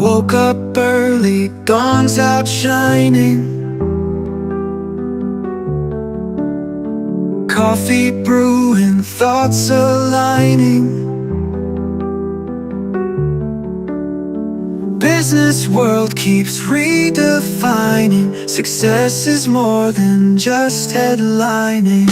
Woke up early, dawn's out shining. Coffee brewing, thoughts aligning. Business world keeps redefining. Success is more than just headlining.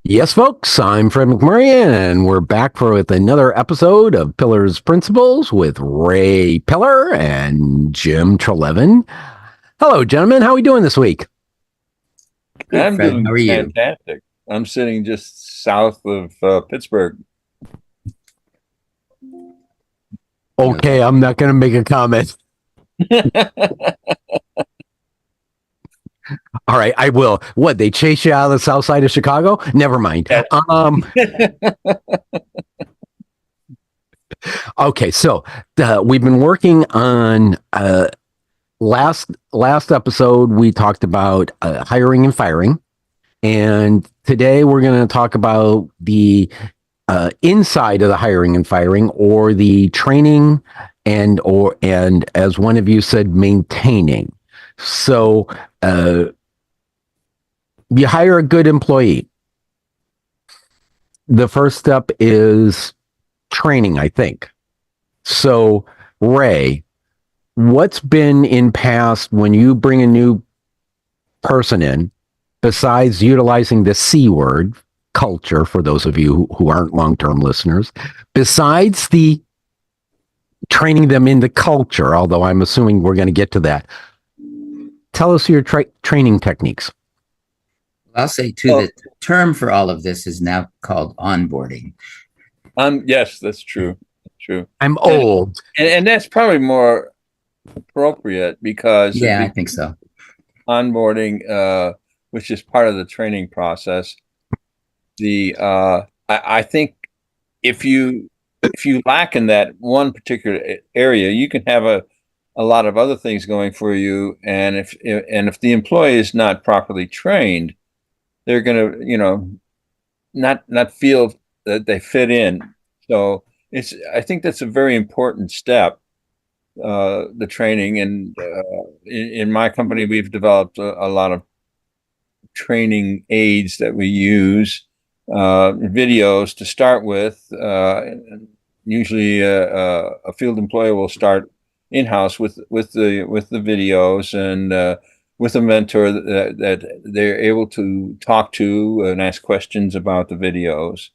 Yes, folks, I'm Fred McMurray, and we're back with another episode of Pillars Principles with Ray Pillar and Jim Treleaven. Hello, gentlemen. How are we doing this week? Good, I'm Fred. doing How are you? fantastic. I'm sitting just south of Pittsburgh. Okay, I'm not going to make a comment. All right, I will. What, they chase you out of the south side of Chicago? Never mind. Yes. Okay, so we've been working on last episode we talked about hiring and firing, and today we're going to talk about the inside of the hiring and firing, or the training and as one of you said, maintaining. So you hire a good employee. The first step is training, I think. So, Ray, what's been in past when you bring a new person in, besides utilizing the C word, culture, for those of you who aren't long-term listeners, besides the training them in the culture, although I'm assuming we're going to get to that, tell us your training techniques. I'll say too that the term for all of this is now called onboarding. Yes, that's true. True. I'm old. And that's probably more appropriate because Yeah, I think so. Onboarding, which is part of the training process. I think if you lack in that one particular area, you can have a lot of other things going for you, and if the employee is not properly trained, they're going to, not feel that they fit in. So I think that's a very important step, the training. And in my company, we've developed a lot of training aids that we use, videos to start with. Usually a field employee will start in-house with the videos, and with a mentor that they're able to talk to and ask questions about the videos.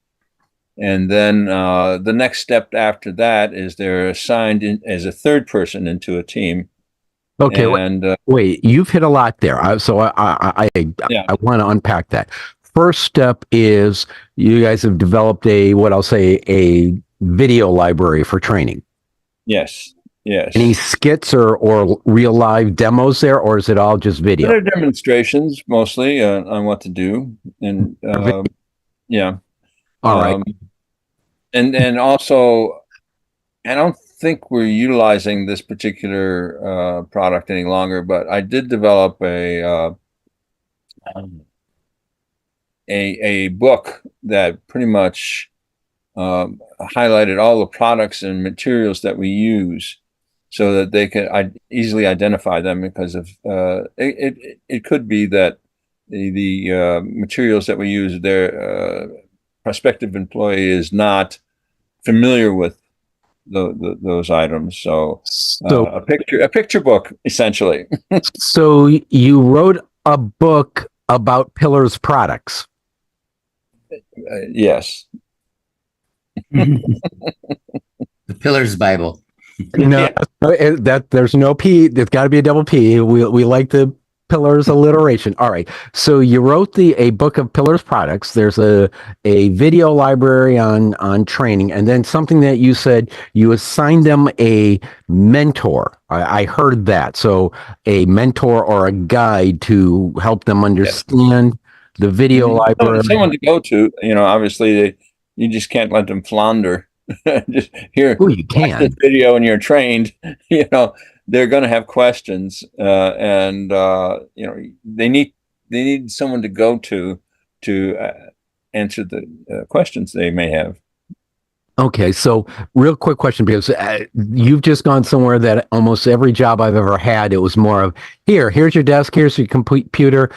And then the next step after that is they're assigned as a third person into a team. Okay, and wait, you've hit a lot there. I want to unpack that. First step is you guys have developed a video library for training. Yes. Yes. Any skits or real live demos there, or is it all just video? There are demonstrations mostly on what to do, and yeah. All right. And also, I don't think we're utilizing this particular product any longer, but I did develop a book that pretty much highlighted all the products and materials that we use, so that they can easily identify them, because of it could be that the materials that we use, their prospective employee is not familiar with those items. So a picture book, essentially. So you wrote a book about Pillars products. Yes. The Pillars Bible. No, that there's no P. There's got to be a double P. We like the Pillars alliteration. All right. So you wrote a book of Pillars products. There's a video library on training, and then something that you said you assigned them a mentor. I heard that. So a mentor or a guide to help them understand the video library. Someone to go to. Obviously you just can't let them flounder. Just here, you can watch this video and you're trained. They're going to have questions, and they need someone to go to answer the questions they may have. Okay, so real quick question, because you've just gone somewhere that almost every job I've ever had, it was more of here's your desk, here's your computer,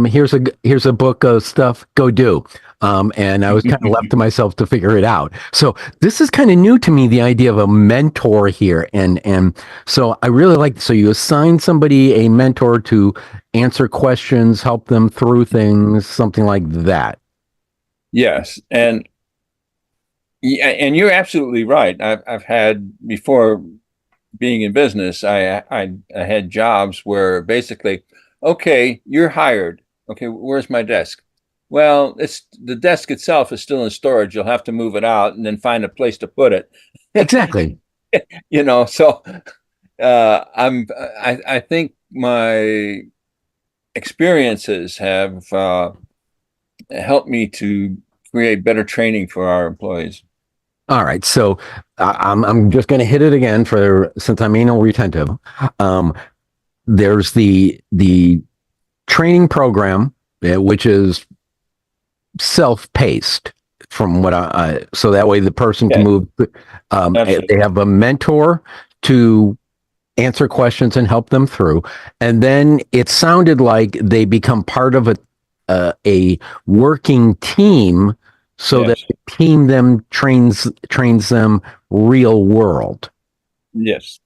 here's a book of stuff, go do. And I was kind of left to myself to figure it out. So this is kind of new to me, the idea of a mentor here, and so I really like. So you assign somebody a mentor to answer questions, help them through things, something like that. Yes, and yeah, and you're absolutely right. I've had before being in business, I had jobs where basically, okay, you're hired. Okay, where's my desk? Well, it's the desk itself is still in storage. You'll have to move it out and then find a place to put it. Exactly. So I think my experiences have helped me to create better training for our employees. All right, so I'm just going to hit it again for since I'm anal retentive. Um, there's the training program, which is self-paced from what so that way the person can Yeah, move. absolutely. They have a mentor to answer questions and help them through, and then it sounded like they become part of a working team, so that Yes. the team them trains them real world. Yes,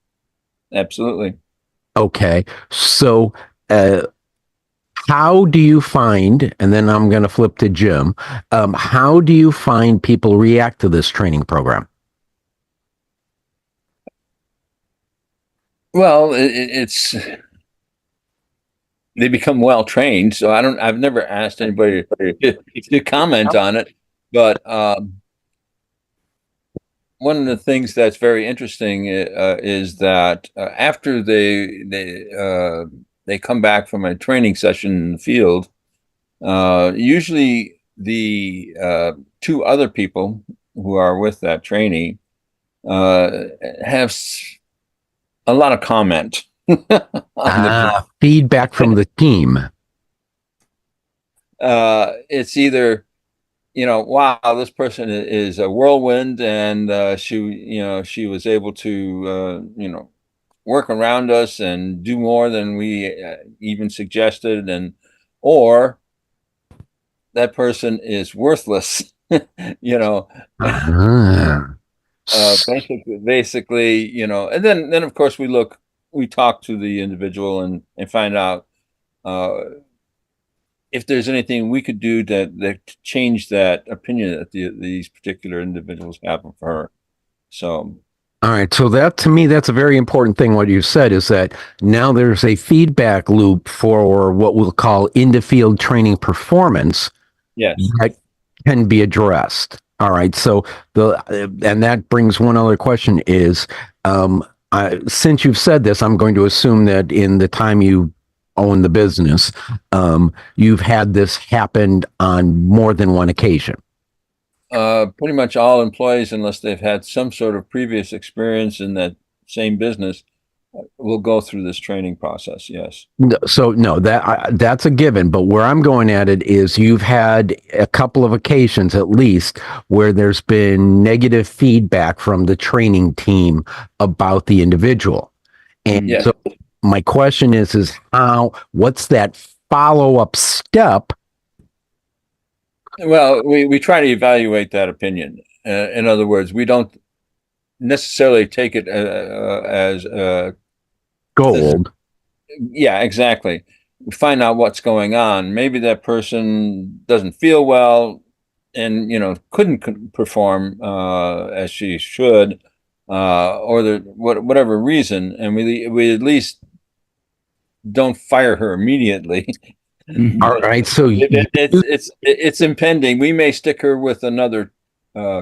absolutely. Okay, so uh, how do you find, and then I'm going to flip to Jim, how do you find people react to this training program? Well, it's they become well trained. So I've never asked anybody to comment on it, but one of the things that's very interesting is that after they come back from a training session in the field, usually the two other people who are with that trainee uh, have a lot of comment on the. Feedback from the team. It's either wow, this person is a whirlwind, and she was able to work around us and do more than we even suggested, and or that person is worthless. you know, Ah. basically, and then of course we talk to the individual and find out uh, if there's anything we could do that change that opinion that these particular individuals have of her. So, All right, so that to me, that's a very important thing. What you said is that now there's a feedback loop for what we'll call in the field training performance yes. that can be addressed. All right, so and that brings one other question is, since you've said this, I'm going to assume that in the time you own the business, you've had this happen on more than one occasion. Pretty much all employees, unless they've had some sort of previous experience in that same business, will go through this training process. Yes. So no, that's a given. But where I'm going at it is you've had a couple of occasions at least where there's been negative feedback from the training team about the individual. And Yes. so my question is what's that follow-up step? Well, we try to evaluate that opinion. In other words, we don't necessarily take it as Gold. yeah, exactly. We find out what's going on. Maybe that person doesn't feel well and couldn't perform as she should, or whatever reason, and we at least don't fire her immediately. All right, so It's impending. We may stick her with another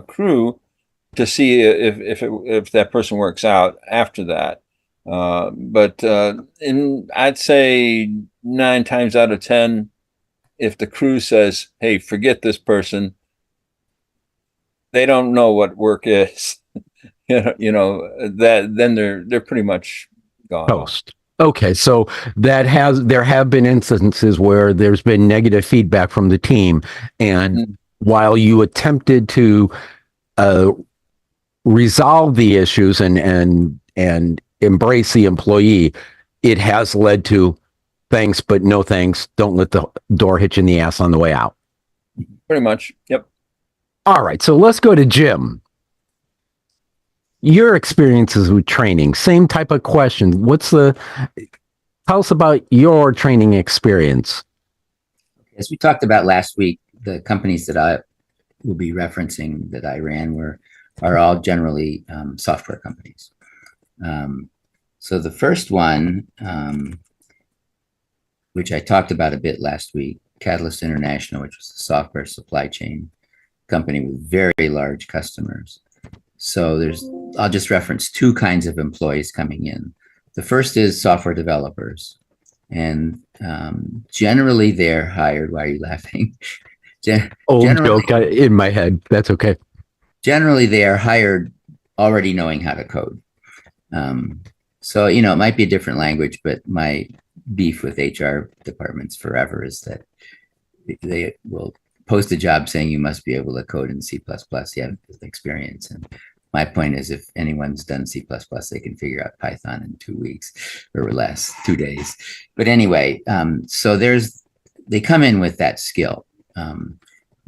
crew to see if that person works out after that. But I'd say 9 times out of 10, if the crew says, "Hey, forget this person," they don't know what work is. That then they're pretty much gone. Toast. Okay, so there have been instances where there's been negative feedback from the team, and while you attempted to resolve the issues and embrace the employee, it has led to thanks, but no thanks. Don't let the door hit you in the ass on the way out. Pretty much. Yep. All right. So let's go to Jim. Your experiences with training, same type of question. Tell us about your training experience. As we talked about last week, the companies that I will be referencing that I ran are all generally software companies. So the first one, which I talked about a bit last week, Catalyst International, which was a software supply chain company with very large customers. So I'll just reference two kinds of employees coming in. The first is software developers, and generally they're hired. Why are you laughing? Joke in my head. That's okay. Generally, they are hired already knowing how to code. So, it might be a different language, but my beef with HR departments forever is that they will post a job saying you must be able to code in C++. You have experience. And my point is, if anyone's done C++, they can figure out Python in 2 weeks or less, 2 days. But anyway, so they come in with that skill.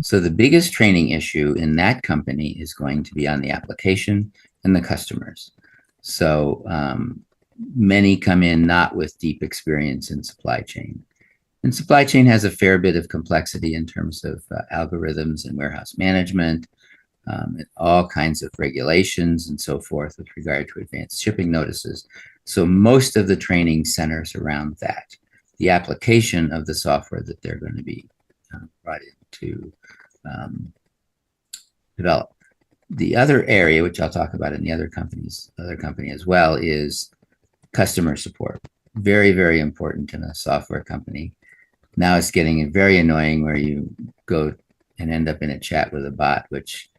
So the biggest training issue in that company is going to be on the application and the customers. So many come in not with deep experience in supply chain. And supply chain has a fair bit of complexity in terms of algorithms and warehouse management, and all kinds of regulations and so forth with regard to advanced shipping notices. So most of the training centers around that, the application of the software that they're going to be brought in to develop. The other area, which I'll talk about in the other company as well, is customer support. Very, very important in a software company. Now it's getting very annoying where you go and end up in a chat with a bot, which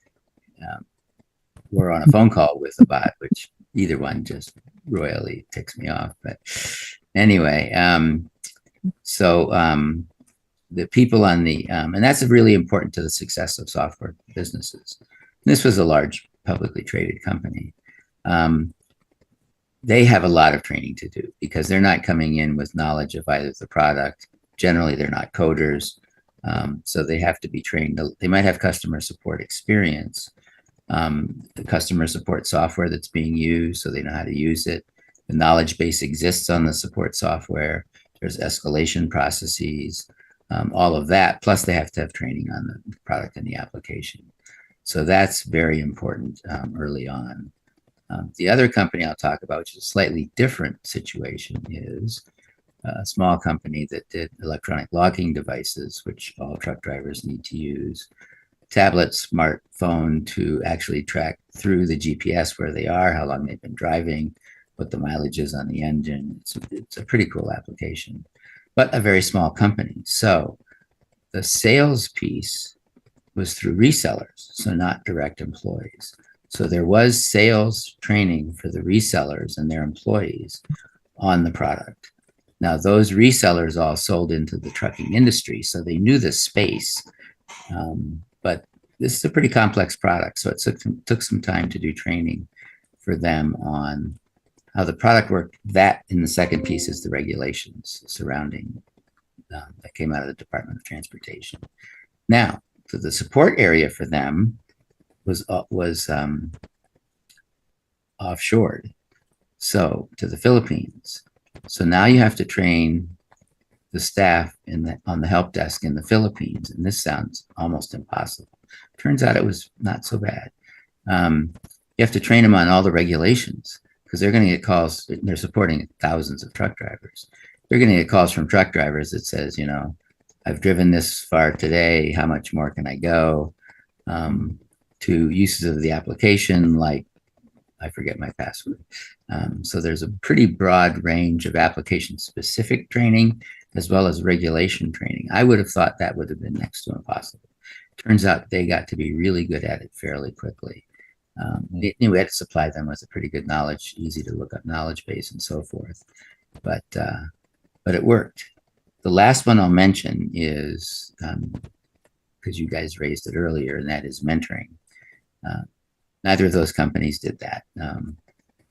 we're on a phone call with a bot, which either one just royally ticks me off. But anyway, so the people on the, and that's really important to the success of software businesses. This was a large publicly traded company. They have a lot of training to do because they're not coming in with knowledge of either the product. Generally, they're not coders. So they have to be trained. They might have customer support experience, the customer support software that's being used, so they know how to use it. The knowledge base exists on the support software. There's escalation processes, all of that. Plus, they have to have training on the product and the application. So that's very important early on. The other company I'll talk about, which is a slightly different situation, is a small company that did electronic logging devices, which all truck drivers need to use. Tablet, smartphone to actually track through the GPS where they are, how long they've been driving, what the mileage is on the engine. It's a pretty cool application, but a very small company. So the sales piece was through resellers, so not direct employees. So there was sales training for the resellers and their employees on the product. Now, those resellers all sold into the trucking industry, so they knew the space. But this is a pretty complex product, so it took some time to do training for them on how the product worked. That, in the second piece, is the regulations surrounding that came out of the Department of Transportation. Now, so the support area for them was offshored, so to the Philippines. So now you have to train the staff on the help desk in the Philippines, and this sounds almost impossible. Turns out it was not so bad. You have to train them on all the regulations because they're going to get calls. They're supporting thousands of truck drivers. They're going to get calls from truck drivers that says, I've driven this far today. How much more can I go? To uses of the application, like I forget my password. So there's a pretty broad range of application-specific training as well as regulation training. I would have thought that would have been next to impossible. Turns out they got to be really good at it fairly quickly. We had to supply them with a pretty good knowledge, easy to look up knowledge base and so forth. But it worked. The last one I'll mention is, because you guys raised it earlier, and that is mentoring. neither of those companies did that.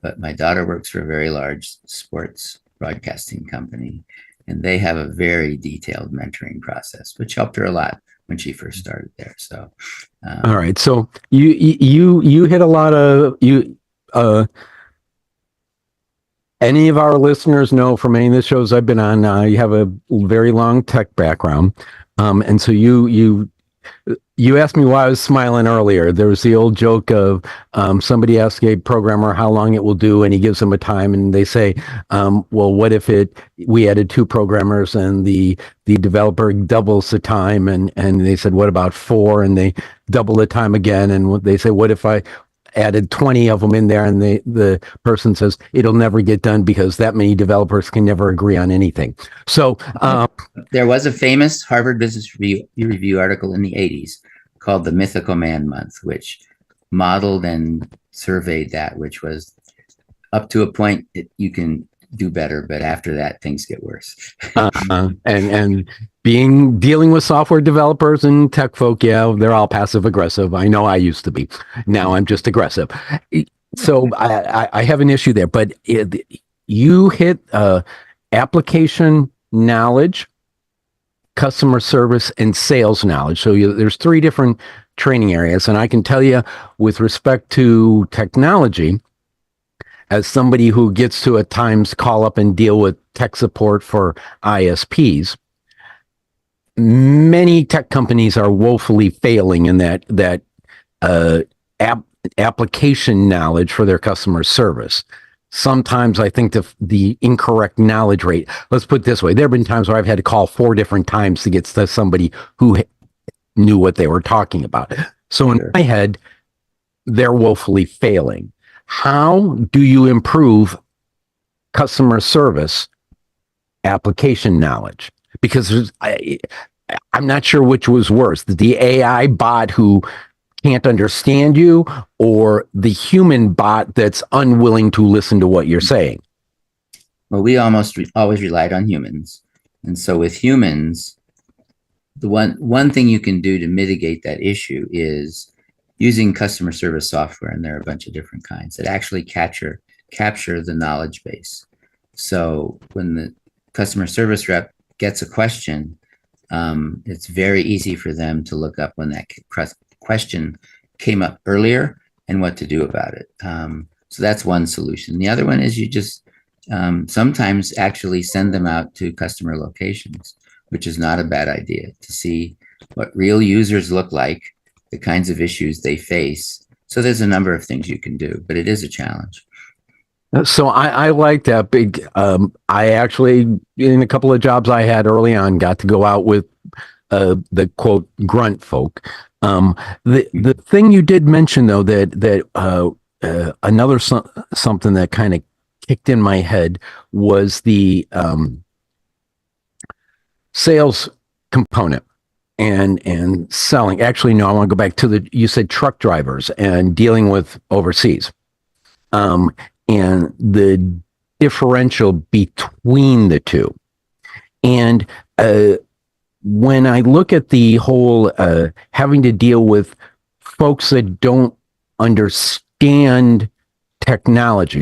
But my daughter works for a very large sports broadcasting company, and they have a very detailed mentoring process, which helped her a lot when she first started there. So, all right. So you hit a lot of you. Any of our listeners know from any of the shows I've been on, you have a very long tech background, and so you asked me why I was smiling earlier. There was the old joke of somebody asks a programmer how long it will do, and he gives them a time, and they say, "Well, what if we added 2 programmers and the developer doubles the time?" And they said, "What about 4?" And they double the time again, and they say, "What if I added 20 of them in there?" And the person says, "It'll never get done because that many developers can never agree on anything." So there was a famous Harvard Business Review article in the 80s called The Mythical Man Month, which modeled and surveyed that, which was up to a point that you can do better, but after that, things get worse. and dealing with software developers and tech folk, yeah, they're all passive aggressive. I know I used to be. Now I'm just aggressive. So I have an issue there, but you hit application knowledge, customer service, and sales knowledge. So there's 3 different training areas. And I can tell you with respect to technology, as somebody who gets to at times call up and deal with tech support for ISPs, many tech companies are woefully failing in that application knowledge for their customer service. Sometimes I think the incorrect knowledge rate, let's put it this way, there have been times where I've had to call 4 different times to get to somebody who knew what they were talking about. So in my head, they're woefully failing. How do you improve customer service application knowledge? Because I'm not sure which was worse, the AI bot who can't understand you or the human bot that's unwilling to listen to what you're saying. Well, we almost always relied on humans. And so with humans, the one thing you can do to mitigate that issue is using customer service software, and there are a bunch of different kinds that actually capture the knowledge base. So when the customer service rep gets a question, it's very easy for them to look up when that question came up earlier and what to do about it. So that's one solution. The other one is you just sometimes actually send them out to customer locations, which is not a bad idea, to see what real users look like, the kinds of issues they face. So there's a number of things you can do, but it is a challenge. So I like that big. I actually, in a couple of jobs I had early on, got to go out with the quote grunt folk. The thing you did mention though that another something that kind of kicked in my head was the sales component and selling. Actually, no, I want to go back to you said truck drivers and dealing with overseas. And the differential between the two. And when I look at the whole having to deal with folks that don't understand technology,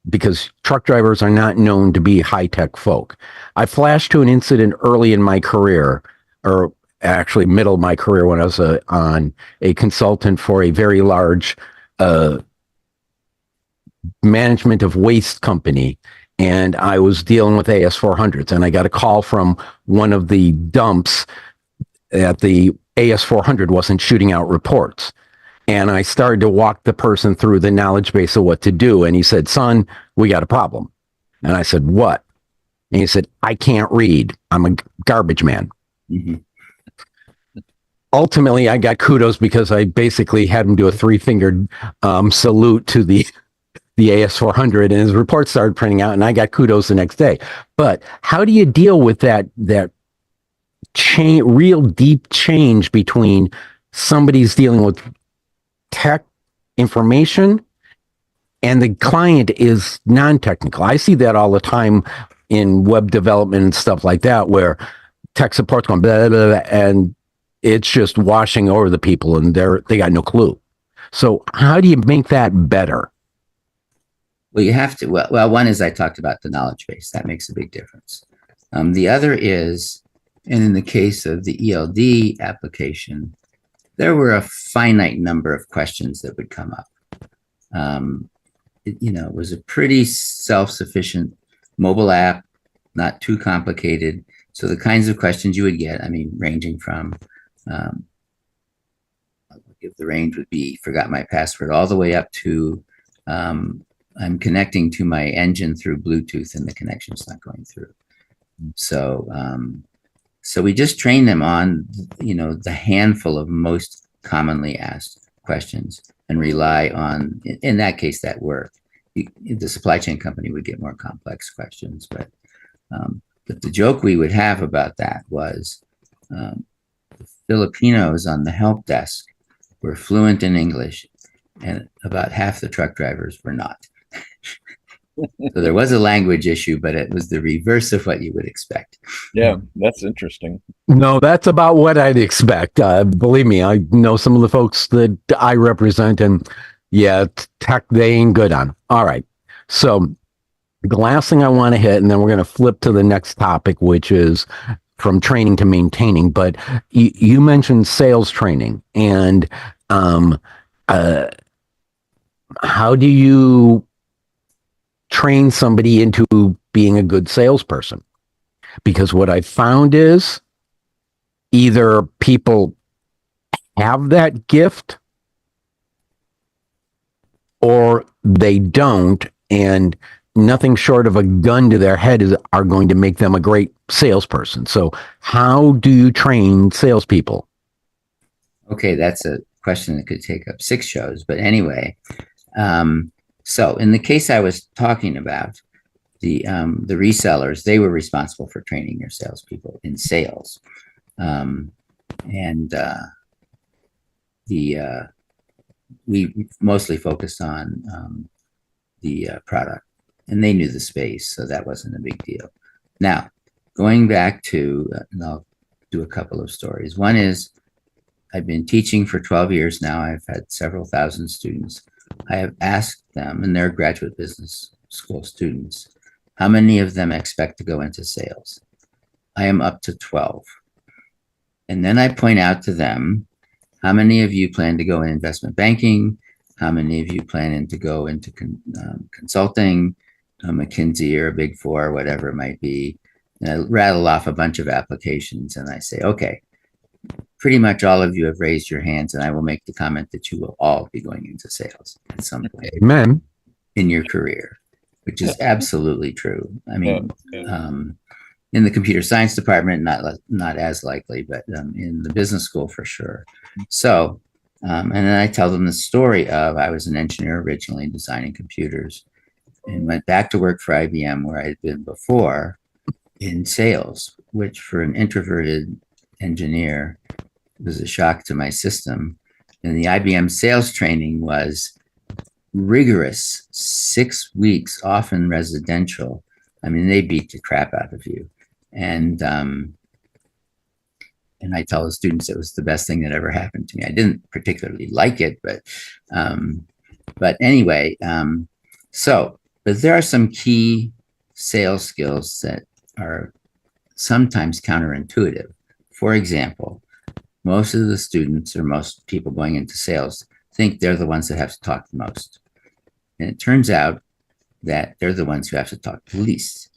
because truck drivers are not known to be high-tech folk. I flashed to an incident early in my career, or actually middle of my career, when I was on a consultant for a very large management of waste company, and I was dealing with AS400s, and I got a call from one of the dumps that the AS400 wasn't shooting out reports. And I started to walk the person through the knowledge base of what to do. And he said, "Son, we got a problem." And I said, "What?" And he said, "I can't read. I'm a garbage man." Mm-hmm. Ultimately, I got kudos because I basically had him do a 3-fingered salute to the AS400, and his report started printing out, and I got kudos the next day. But how do you deal with that real deep change between somebody's dealing with tech information and the client is non-technical? I see that all the time in web development and stuff like that, where tech support's going blah, blah, blah, and it's just washing over the people, and they got no clue. So how do you make that better? Well, you have to. Well, one is I talked about the knowledge base. That makes a big difference. The other is, and in the case of the ELD application, there were a finite number of questions that would come up. It was a pretty self-sufficient mobile app, not too complicated. So the kinds of questions you would get, I mean, ranging from, if the range would be forgot my password, all the way up to I'm connecting to my engine through Bluetooth and the connection's not going through. So we just train them on, the handful of most commonly asked questions and rely on, in that case, that worked. The supply chain company would get more complex questions, but the joke we would have about that was the Filipinos on the help desk were fluent in English, and about half the truck drivers were not. So there was a language issue, but it was the reverse of what you would expect. Yeah, that's interesting. No, that's about what I'd expect. Believe me, I know some of the folks that I represent, and yeah, tech they ain't good on. All right. So the last thing I want to hit, and then we're going to flip to the next topic, which is from training to maintaining. But you mentioned sales training, and how do you train somebody into being a good salesperson? Because what I found is either people have that gift or they don't, and nothing short of a gun to their head are going to make them a great salesperson. So how do you train salespeople? Okay, that's a question that could take up 6 shows. But anyway, so in the case I was talking about, the resellers, they were responsible for training their salespeople in sales. We mostly focused on the product, and they knew the space, so that wasn't a big deal. Now, going back to, and I'll do a couple of stories. One is, I've been teaching for 12 years now. I've had several thousand students. I have asked them, and they're graduate business school students, how many of them expect to go into sales? I am up to 12. And then I point out to them, how many of you plan to go in investment banking? How many of you plan to go into consulting, McKinsey or a Big Four, whatever it might be? And I rattle off a bunch of applications, and I say, okay, pretty much all of you have raised your hands, and I will make the comment that you will all be going into sales at some point. Amen. In your career, which is absolutely true. I mean, in the computer science department, not as likely, but in the business school for sure. So, and then I tell them the story of, I was an engineer originally designing computers and went back to work for IBM where I'd been before in sales, which for an introverted engineer was a shock to my system. And the IBM sales training was rigorous, 6 weeks, often residential. I mean, they beat the crap out of you. And I tell the students it was the best thing that ever happened to me. I didn't particularly like it, but anyway, but there are some key sales skills that are sometimes counterintuitive. For example, most of the students or most people going into sales think they're the ones that have to talk the most. And it turns out that they're the ones who have to talk the least.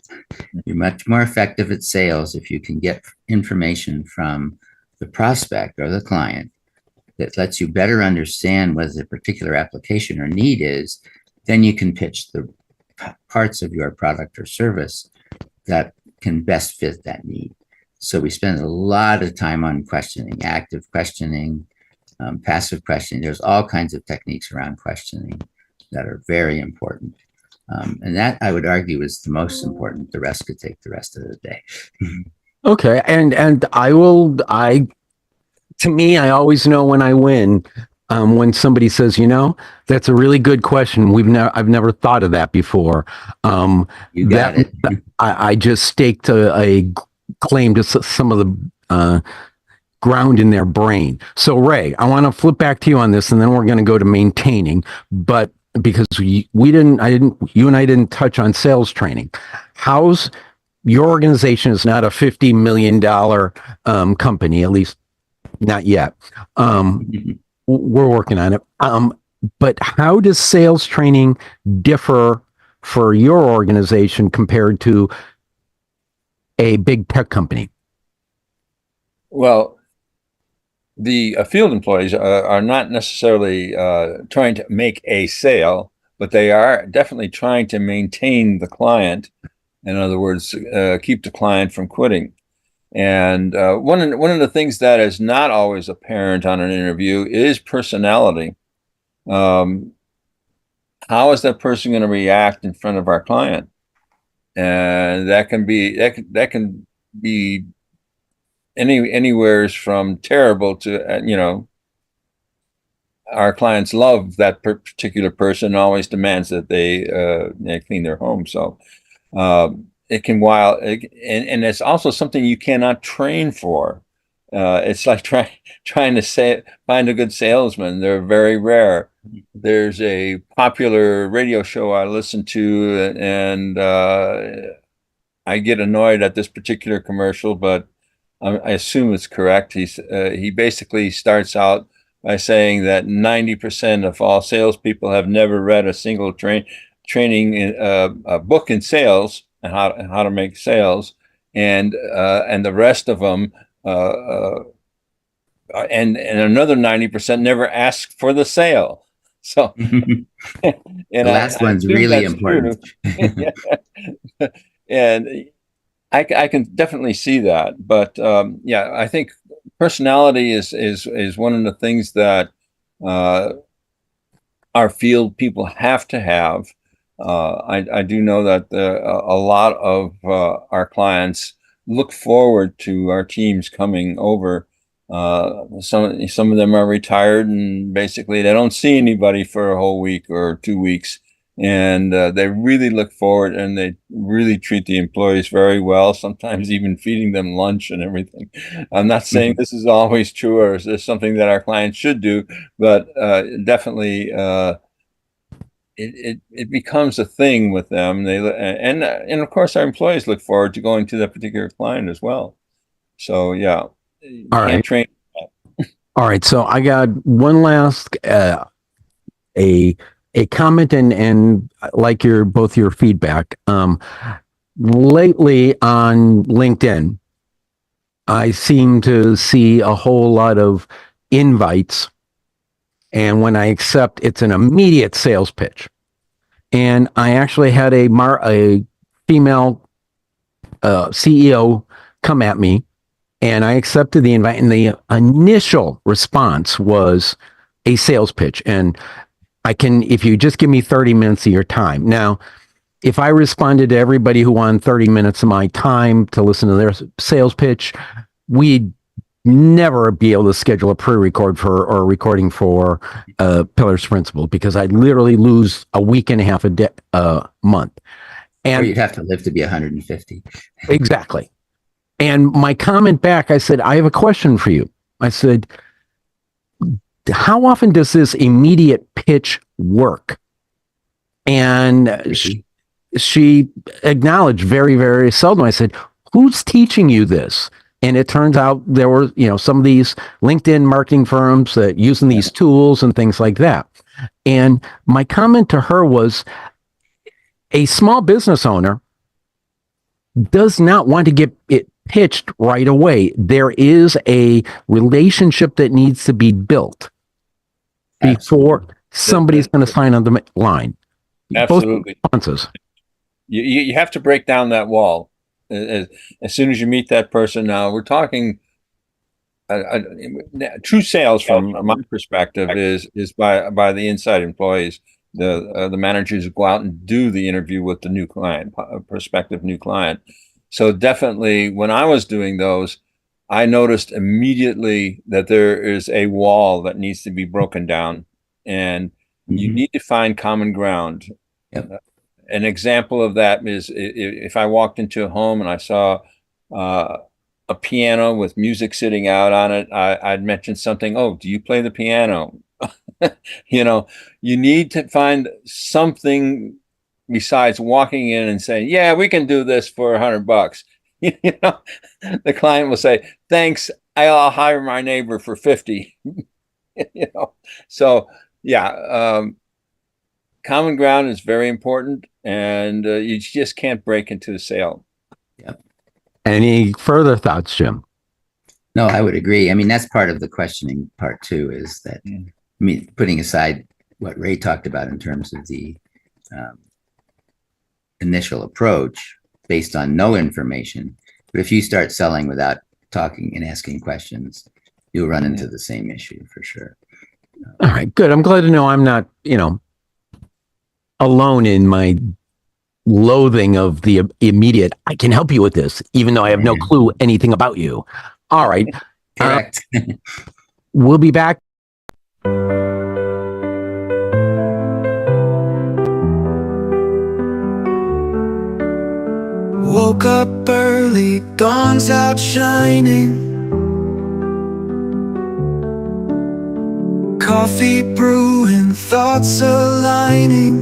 You're much more effective at sales if you can get information from the prospect or the client that lets you better understand what the particular application or need is. Then you can pitch the parts of your product or service that can best fit that need. So we spend a lot of time on questioning, active questioning, passive questioning. There's all kinds of techniques around questioning that are very important. And that, I would argue, is the most important. The rest could take the rest of the day. Okay. And to me, I always know when I win, when somebody says, that's a really good question. I've never thought of that before. You got it. I just staked a claim to some of the ground in their brain. So Ray, I want to flip back to you on this, and then we're going to go to maintaining. But because you and I didn't touch on sales training. How's your organization is not a $50 million company, at least not yet. We're working on it. But how does sales training differ for your organization compared to a big tech company? Well, the field employees are not necessarily trying to make a sale, but they are definitely trying to maintain the client. In other words, keep the client from quitting. And one of the things that is not always apparent on an interview is personality. How is that person going to react in front of our client? And that can be anywhere from terrible to our clients love that particular person, always demands that they clean their home. So it can and it's also something you cannot train for. It's like trying to find a good salesman. They're very rare. There's a popular radio show I listen to, and I get annoyed at this particular commercial, but I assume it's correct. He basically starts out by saying that 90% of all salespeople have never read a single training in a book in sales and how to make sales, and the rest of them and another 90% never ask for the sale. So, The last one's really important. And I can definitely see that, but yeah, I think personality is one of the things that our field people have to have. I do know that a lot of our clients look forward to our teams coming over. Some of them are retired, and basically they don't see anybody for a whole week or 2 weeks. And they really look forward, and they really treat the employees very well, sometimes even feeding them lunch and everything. I'm not saying this is always true or is something that our clients should do, but definitely it becomes a thing with them. And of course our employees look forward to going to that particular client as well. So yeah, you can't train. All right, so I got one last a comment and like both your feedback. Lately on LinkedIn, I seem to see a whole lot of invites, and when I accept, it's an immediate sales pitch. And I actually had a female CEO come at me, and I accepted the invite, and the initial response was a sales pitch. And if you just give me 30 minutes of your time. Now, if I responded to everybody who wanted 30 minutes of my time to listen to their sales pitch, we'd never be able to schedule a pre-record or recording for Pillars Principle, because I'd literally lose a week and a half a month. And or you'd have to live to be 150. Exactly. And my comment back, I said, I have a question for you. I said, how often does this immediate pitch work? And she acknowledged very, very seldom. I said, who's teaching you this? And it turns out there were, some of these LinkedIn marketing firms that using these tools and things like that. And my comment to her was, a small business owner does not want to get it pitched right away. There is a relationship that needs to be built before somebody's going to sign on the line. Absolutely. Both responses. You have to break down that wall as soon as you meet that person. Now we're talking true sales from my perspective is by the inside employees, the managers who go out and do the interview with the new client, prospective new client. So definitely when I was doing those, I noticed immediately that there is a wall that needs to be broken down, and you need to find common ground. Yep. An example of that is if I walked into a home and I saw a piano with music sitting out on it, I'd mention something. Oh, do you play the piano? You know, you need to find something besides walking in and saying, yeah, we can do this for $100. You know, the client will say, thanks, I'll hire my neighbor for 50. You know, so yeah, common ground is very important, and you just can't break into the sale. Yep. Any further thoughts, Jim? No, I would agree. I mean, that's part of the questioning part too, is that, I mean, putting aside what Ray talked about in terms of the initial approach based on no information, but if you start selling without talking and asking questions, you'll run into the same issue for sure. All right, good. I'm glad to know I'm not, alone in my loathing of the immediate, I can help you with this, even though I have no clue anything about you. All right. Correct. We'll be back. Woke up early, dawn's out shining. Coffee brewing, thoughts aligning.